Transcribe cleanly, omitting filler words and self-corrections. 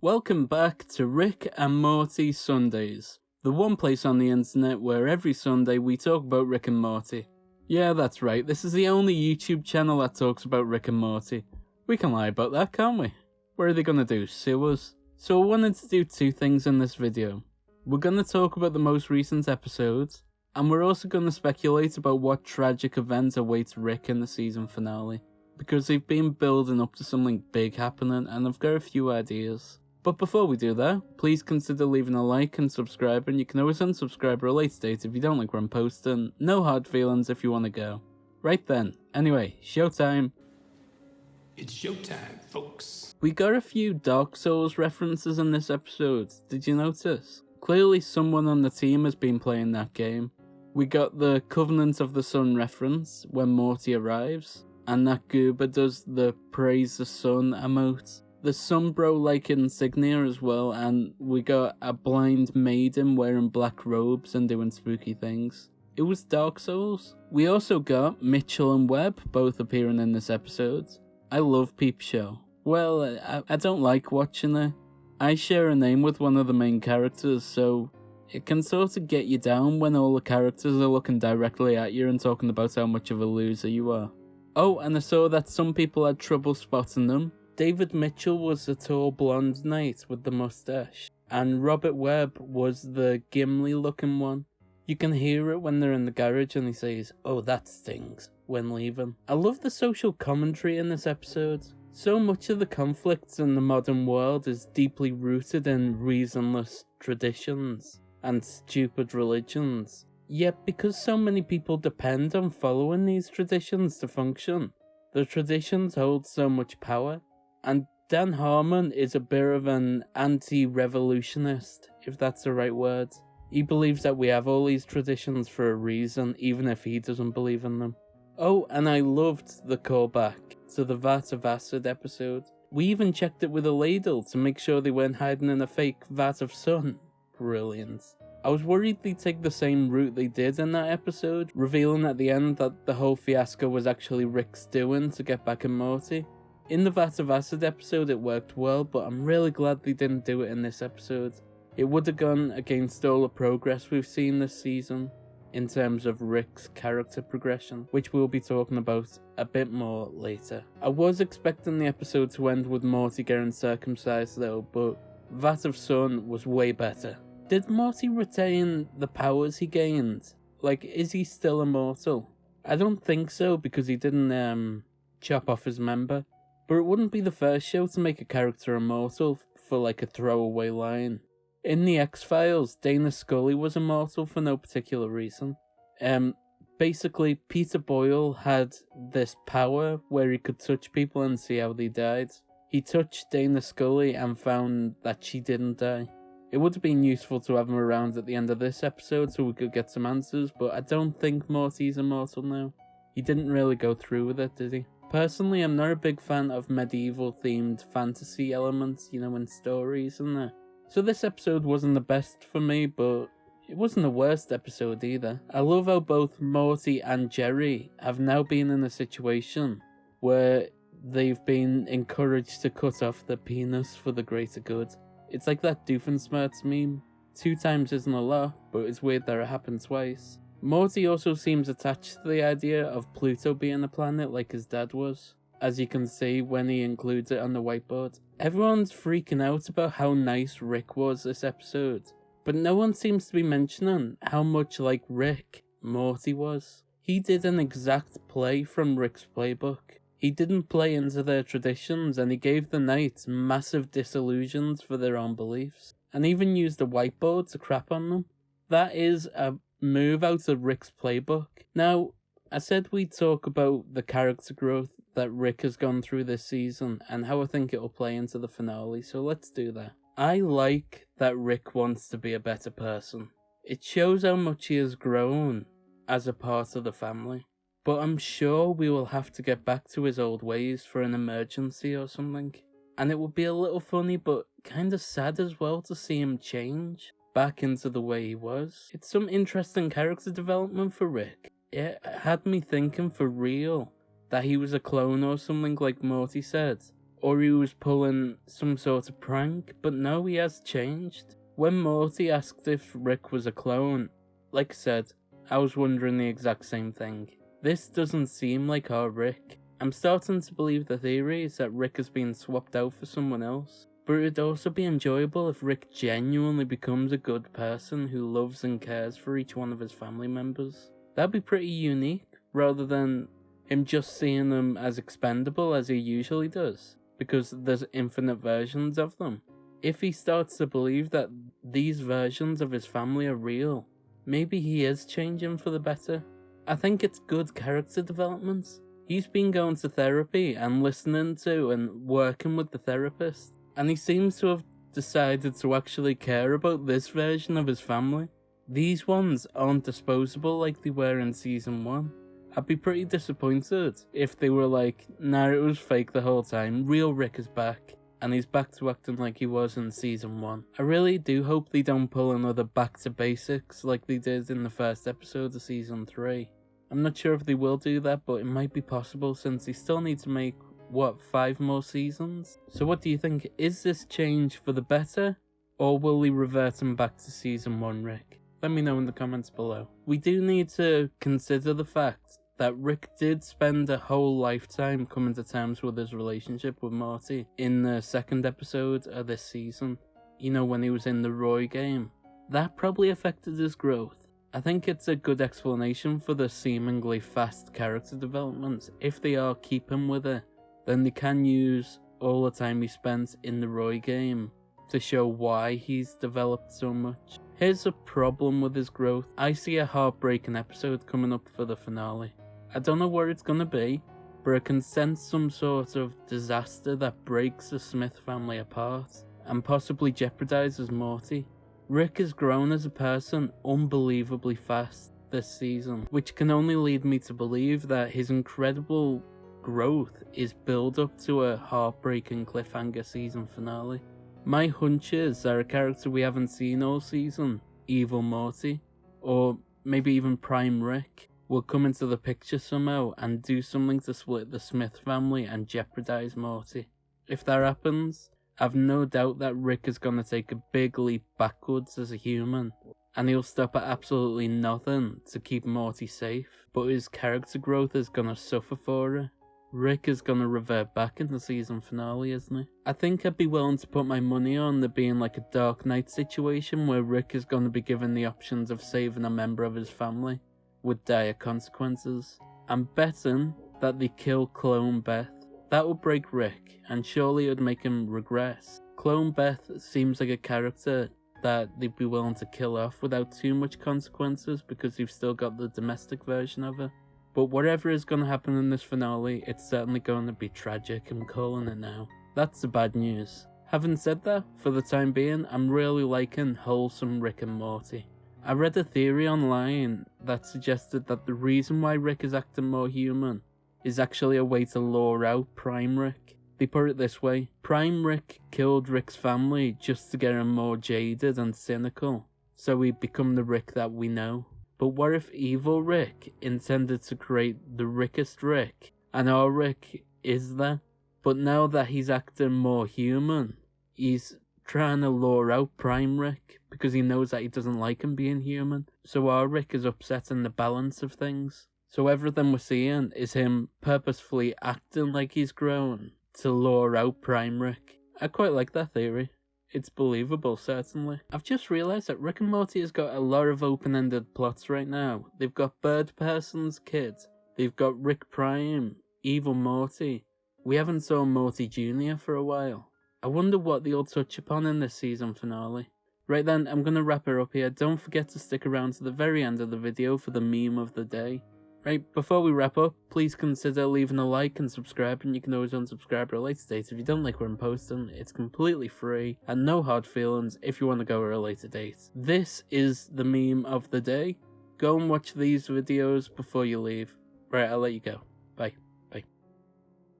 Welcome back to Rick and Morty Sundays, the one place on the internet where every Sunday we talk about Rick and Morty. Yeah, that's right, this is the only YouTube channel that talks about Rick and Morty. We can lie about that, can't we? What are they gonna do, sue us? So I wanted to do two things in this video. We're gonna talk about the most recent episodes, and we're also gonna speculate about what tragic event awaits Rick in the season finale. Because they've been building up to something big happening, and I've got a few ideas. But before we do that, please consider leaving a like and subscribe, and you can always unsubscribe at a late date if you don't like what I'm posting. No hard feelings if you want to go. Right then, anyway, showtime. It's showtime, folks. We got a few Dark Souls references in this episode, did you notice? Clearly someone on the team has been playing that game. We got the Covenant of the Sun reference when Morty arrives, and that Goober does the Praise the Sun emote. The Sunbro-like insignia as well, and we got a blind maiden wearing black robes and doing spooky things. It was Dark Souls. We also got Mitchell and Webb both appearing in this episode. I love Peep Show. Well, I don't like watching it. I share a name with one of the main characters, so it can sort of get you down when all the characters are looking directly at you and talking about how much of a loser you are. Oh, and I saw that some people had trouble spotting them. David Mitchell was the tall blonde knight with the mustache, and Robert Webb was the Gimli looking one. You can hear it when they're in the garage and he says, "Oh, that stings," when leaving. I love the social commentary in this episode. So much of the conflicts in the modern world is deeply rooted in reasonless traditions and stupid religions. Yet because so many people depend on following these traditions to function, the traditions hold so much power. And Dan Harmon is a bit of an anti-revolutionist, if that's the right word. He believes that we have all these traditions for a reason, even if he doesn't believe in them. Oh, and I loved the callback to the Vat of Acid episode. We even checked it with a ladle to make sure they weren't hiding in a fake vat of sun. Brilliant. I was worried they'd take the same route they did in that episode, revealing at the end that the whole fiasco was actually Rick's doing to get back at Morty. In the Vat of Acid episode it worked well, but I'm really glad they didn't do it in this episode. It would have gone against all the progress we've seen this season in terms of Rick's character progression, which we'll be talking about a bit more later. I was expecting the episode to end with Morty getting circumcised though, but Vat of Sun was way better. Did Morty retain the powers he gained? Like, is he still immortal? I don't think so, because he didn't chop off his member. But it wouldn't be the first show to make a character immortal for like a throwaway line. In the X-Files, Dana Scully was immortal for no particular reason. Basically, Peter Boyle had this power where he could touch people and see how they died. He touched Dana Scully and found that she didn't die. It would have been useful to have him around at the end of this episode so we could get some answers, but I don't think Morty's immortal now. He didn't really go through with it, did he? Personally, I'm not a big fan of medieval-themed fantasy elements, in stories and that. So this episode wasn't the best for me, but it wasn't the worst episode either. I love how both Morty and Jerry have now been in a situation where they've been encouraged to cut off their penis for the greater good. It's like that Doofenshmirtz meme. 2 times isn't a lot, but it's weird that it happened twice. Morty also seems attached to the idea of Pluto being a planet like his dad was, as you can see when he includes it on the whiteboard. Everyone's freaking out about how nice Rick was this episode, but no one seems to be mentioning how much like Rick Morty was. He did an exact play from Rick's playbook. He didn't play into their traditions, and he gave the Knights massive disillusions for their own beliefs, and even used a whiteboard to crap on them. That is a move out of Rick's playbook. Now, I said we'd talk about the character growth that Rick has gone through this season and how I think it'll play into the finale, so let's do that. I like that Rick wants to be a better person. It shows how much he has grown as a part of the family. But I'm sure we will have to get back to his old ways for an emergency or something. And it would be a little funny but kind of sad as well to see him change back into the way he was. It's some interesting character development for Rick. It had me thinking for real that he was a clone or something like Morty said. or he was pulling some sort of prank, but no, he has changed. When Morty asked if Rick was a clone, like I said, I was wondering the exact same thing. This doesn't seem like our Rick. I'm starting to believe the theory is that Rick has been swapped out for someone else. But it would also be enjoyable if Rick genuinely becomes a good person who loves and cares for each one of his family members. That'd be pretty unique, rather than him just seeing them as expendable as he usually does, because there's infinite versions of them. If he starts to believe that these versions of his family are real, maybe he is changing for the better. I think it's good character development. He's been going to therapy and listening to and working with the therapist, and he seems to have decided to actually care about this version of his family. These ones aren't disposable like they were in season 1. I'd be pretty disappointed if they were like, nah, it was fake the whole time, real Rick is back, and he's back to acting like he was in season 1. I really do hope they don't pull another back to basics like they did in the first episode of season 3. I'm not sure if they will do that, but it might be possible since they still need to make, 5 more seasons? So what do you think? Is this change for the better, or will they revert him back to season 1 Rick? Let me know in the comments below. We do need to consider the fact that Rick did spend a whole lifetime coming to terms with his relationship with Morty in the second episode of this season. You know, when he was in the Roy game. That probably affected his growth. I think it's a good explanation for the seemingly fast character development. If they are keeping with it, then they can use all the time he spent in the Roy game to show why he's developed so much. Here's a problem with his growth. I see a heartbreaking episode coming up for the finale. I don't know where it's gonna be, but I can sense some sort of disaster that breaks the Smith family apart and possibly jeopardizes Morty. Rick has grown as a person unbelievably fast this season, which can only lead me to believe that his incredible growth is build up to a heartbreaking cliffhanger season finale. My hunch is that a character we haven't seen all season, Evil Morty, or maybe even Prime Rick, will come into the picture somehow and do something to split the Smith family and jeopardize Morty. If that happens, I've no doubt that Rick is going to take a big leap backwards as a human, and he'll stop at absolutely nothing to keep Morty safe, but his character growth is going to suffer for it. Rick is going to revert back in the season finale, isn't he? I think I'd be willing to put my money on there being like a Dark Knight situation where Rick is going to be given the options of saving a member of his family with dire consequences. I'm betting that they kill Clone Beth. That would break Rick, and surely it would make him regress. Clone Beth seems like a character that they'd be willing to kill off without too much consequences because you've still got the domestic version of her. But whatever is going to happen in this finale, it's certainly going to be tragic. I'm calling it now. That's the bad news. Having said that, for the time being, I'm really liking wholesome Rick and Morty. I read a theory online that suggested that the reason why Rick is acting more human is actually a way to lure out Prime Rick. They put it this way: Prime Rick killed Rick's family just to get him more jaded and cynical, so he'd become the Rick that we know. But what if evil Rick intended to create the Rickest Rick, and our Rick is there? But now that he's acting more human, he's trying to lure out Prime Rick because he knows that he doesn't like him being human. So our Rick is upsetting the balance of things. So everything we're seeing is him purposefully acting like he's grown to lure out Prime Rick. I quite like that theory. It's believable, certainly. I've just realised that Rick and Morty has got a lot of open-ended plots right now. They've got Bird Person's kid. They've got Rick Prime, Evil Morty. We haven't saw Morty Jr. for a while. I wonder what they'll touch upon in this season finale. Right then, I'm going to wrap her up here. Don't forget to stick around to the very end of the video for the meme of the day. Right, before we wrap up, please consider leaving a like and subscribing. You can always unsubscribe at a later date if you don't like what I'm posting. It's completely free and no hard feelings if you want to go at a later date. This is the meme of the day. Go and watch these videos before you leave. Right, I'll let you go.